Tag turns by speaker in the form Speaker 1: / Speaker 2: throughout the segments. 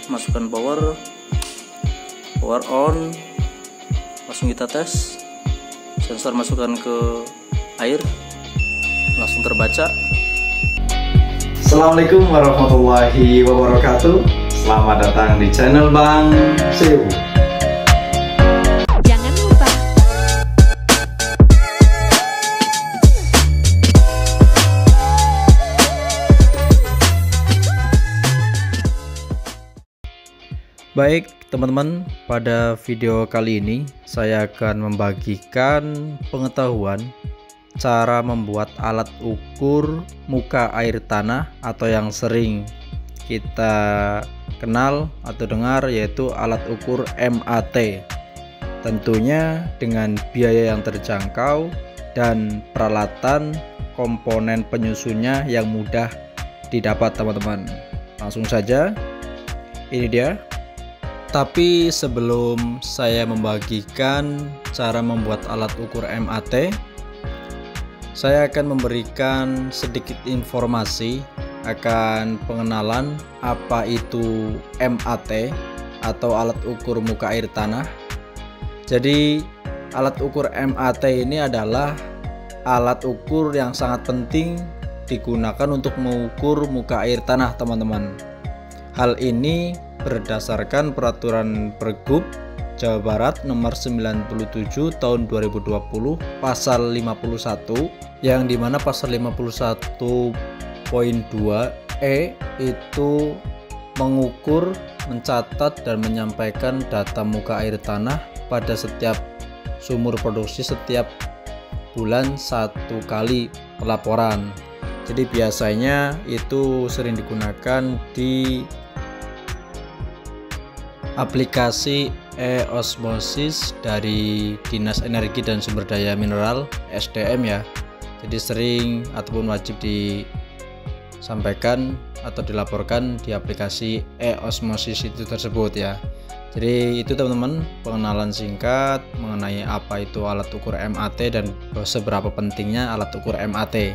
Speaker 1: masukkan power on, langsung kita tes. Sensor masukkan ke air, langsung terbaca.
Speaker 2: Assalamualaikum warahmatullahi wabarakatuh. Selamat datang di channel Bang Seu.
Speaker 3: Jangan lupa
Speaker 1: Baik teman-teman, pada video kali ini saya akan membagikan pengetahuan cara membuat alat ukur muka air tanah atau yang sering kita kenal atau dengar yaitu alat ukur MAT. Tentunya dengan biaya yang terjangkau dan peralatan komponen penyusunnya yang mudah didapat teman-teman. Langsung saja, ini dia. Tapi sebelum saya membagikan cara membuat alat ukur MAT, saya akan memberikan sedikit informasi akan pengenalan apa itu MAT atau alat ukur muka air tanah. Jadi alat ukur MAT ini adalah alat ukur yang sangat penting digunakan untuk mengukur muka air tanah teman-teman. Hal ini berdasarkan peraturan Pergub Jawa Barat nomor 97 tahun 2020 pasal 51, yang dimana pasal 51.2e itu mengukur, mencatat dan menyampaikan data muka air tanah pada setiap sumur produksi setiap bulan satu kali pelaporan. Jadi biasanya itu sering digunakan di aplikasi e-osmosis dari Dinas Energi dan Sumber Daya Mineral SDM ya. Jadi sering ataupun wajib disampaikan atau dilaporkan di aplikasi e-osmosis itu tersebut ya. Jadi itu teman-teman pengenalan singkat mengenai apa itu alat ukur MAT dan seberapa pentingnya alat ukur MAT.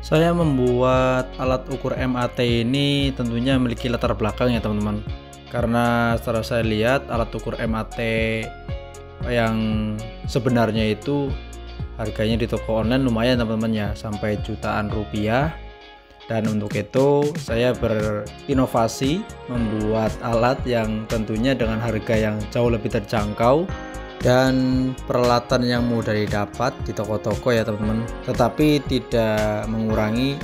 Speaker 1: Saya membuat alat ukur MAT ini tentunya memiliki latar belakang ya teman-teman. Karena setelah saya lihat alat ukur MAT yang sebenarnya itu harganya di toko online lumayan teman-teman ya, sampai jutaan rupiah. Dan untuk itu saya berinovasi membuat alat yang tentunya dengan harga yang jauh lebih terjangkau dan peralatan yang mudah didapat di toko-toko ya teman-teman, tetapi tidak mengurangi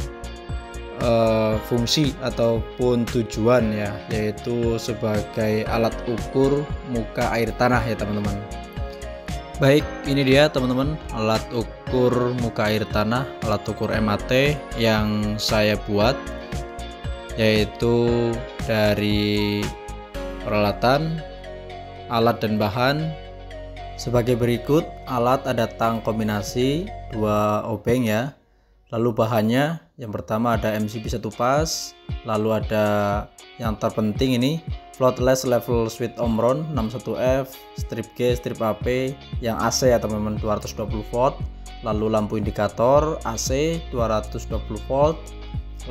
Speaker 1: fungsi ataupun tujuan ya, yaitu sebagai alat ukur muka air tanah ya teman-teman. Baik, ini dia teman-teman alat ukur muka air tanah, alat ukur MAT yang saya buat, yaitu dari peralatan, alat dan bahan sebagai berikut. Alat ada tang kombinasi 2 obeng ya. Lalu bahannya yang pertama ada MCB 1 pas, lalu ada yang terpenting ini floatless level switch Omron 61F, strip G, strip AP yang AC ya teman-teman 220 volt, lalu lampu indikator AC 220 volt,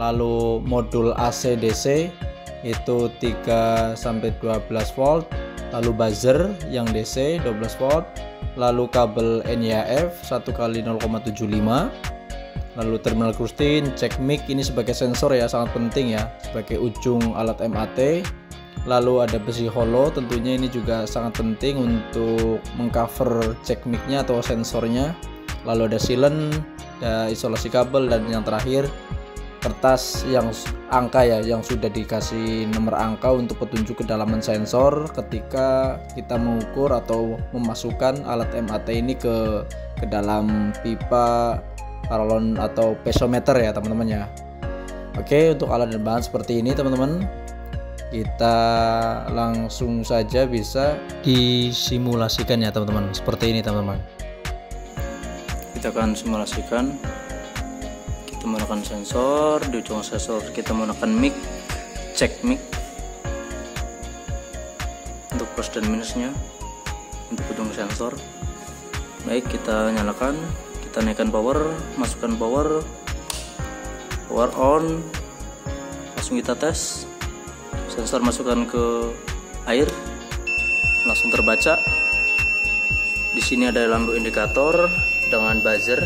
Speaker 1: lalu modul AC DC itu 3 sampai 12 volt, lalu buzzer yang DC 12 volt, lalu kabel NIF 1 kali 0,75, lalu terminal Krustin, cek mic ini sebagai sensor ya, sangat penting ya sebagai ujung alat MAT. Lalu ada besi holo, tentunya ini juga sangat penting untuk mengcover cek micnya atau sensornya. Lalu ada silen, ada isolasi kabel, dan yang terakhir kertas yang angka ya, yang sudah dikasih nomor angka untuk petunjuk kedalaman sensor ketika kita mengukur atau memasukkan alat MAT ini ke dalam pipa paralon atau pesometer ya teman-teman ya. Oke, untuk alat dan bahan seperti ini teman-teman, kita langsung saja bisa disimulasikan ya teman-teman, seperti ini teman-teman. Kita akan simulasikan, kita menggunakan sensor, di ujung sensor kita menggunakan mic, cek mic untuk plus dan minusnya untuk ujung sensor. Baik, kita nyalakan, kita naikkan power, masukkan power on, langsung kita tes. Sensor masukkan ke air, langsung terbaca. Di sini ada lampu indikator dengan buzzer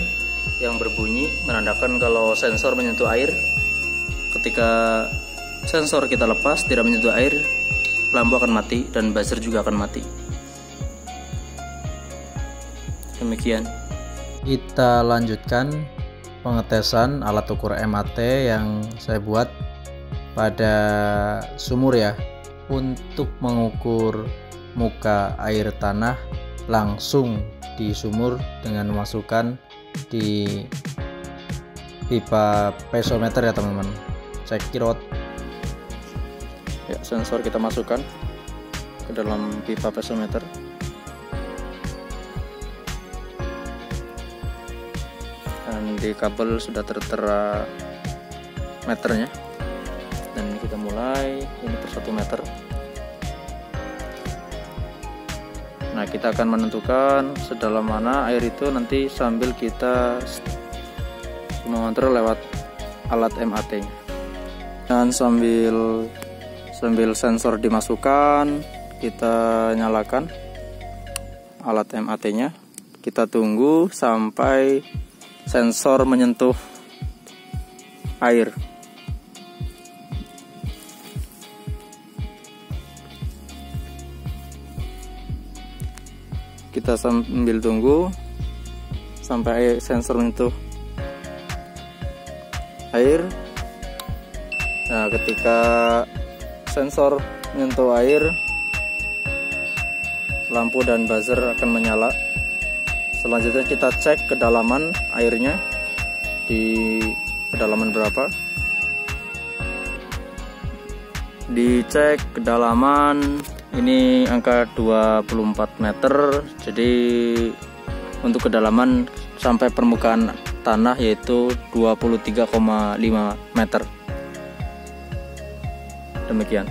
Speaker 1: yang berbunyi menandakan kalau sensor menyentuh air. Ketika sensor kita lepas tidak menyentuh air, lampu akan mati dan buzzer juga akan mati. Demikian. Kita lanjutkan pengetesan alat ukur MAT yang saya buat pada sumur ya, untuk mengukur muka air tanah langsung di sumur dengan memasukkan di pipa pesometer ya teman-teman. Cek kirot ya, sensor kita masukkan ke dalam pipa pesometer. Dan di kabel sudah tertera meternya, dan kita mulai ini per 1 meter. Nah, kita akan menentukan sedalam mana air itu nanti sambil kita mengontrol lewat alat MAT. Dan sambil sensor dimasukkan, kita nyalakan alat MAT-nya. Kita tunggu sampai sensor menyentuh air. Kita sambil tunggu sampai sensor menyentuh air. Nah, ketika sensor menyentuh air, lampu dan buzzer akan menyala. Selanjutnya kita cek kedalaman airnya di kedalaman berapa. Dicek kedalaman ini angka 24 meter. Jadi untuk kedalaman sampai permukaan tanah yaitu 23,5 meter. Demikian.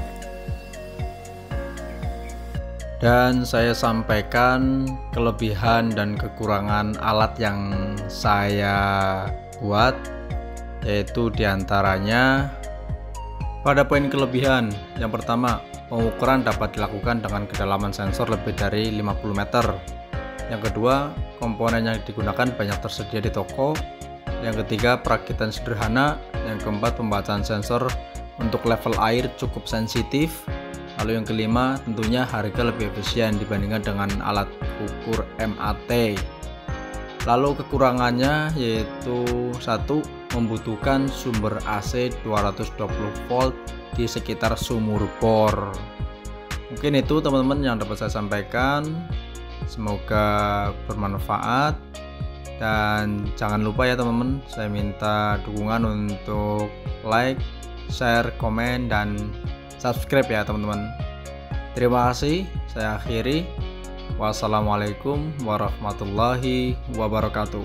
Speaker 1: Dan saya sampaikan kelebihan dan kekurangan alat yang saya buat, yaitu diantaranya pada poin kelebihan. Yang pertama, pengukuran dapat dilakukan dengan kedalaman sensor lebih dari 50 meter. Yang kedua, komponen yang digunakan banyak tersedia di toko. Yang ketiga, perakitan sederhana. Yang keempat, pembacaan sensor untuk level air cukup sensitif. Lalu yang kelima, tentunya harga lebih efisien dibandingkan dengan alat ukur MAT. Lalu kekurangannya yaitu 1. Membutuhkan sumber AC 220 volt di sekitar sumur bor. Mungkin itu teman-teman yang dapat saya sampaikan. Semoga bermanfaat. Dan jangan lupa ya teman-teman, saya minta dukungan untuk like, share, komen, dan subscribe ya teman-teman. Terima kasih, saya akhiri. Wassalamualaikum warahmatullahi wabarakatuh.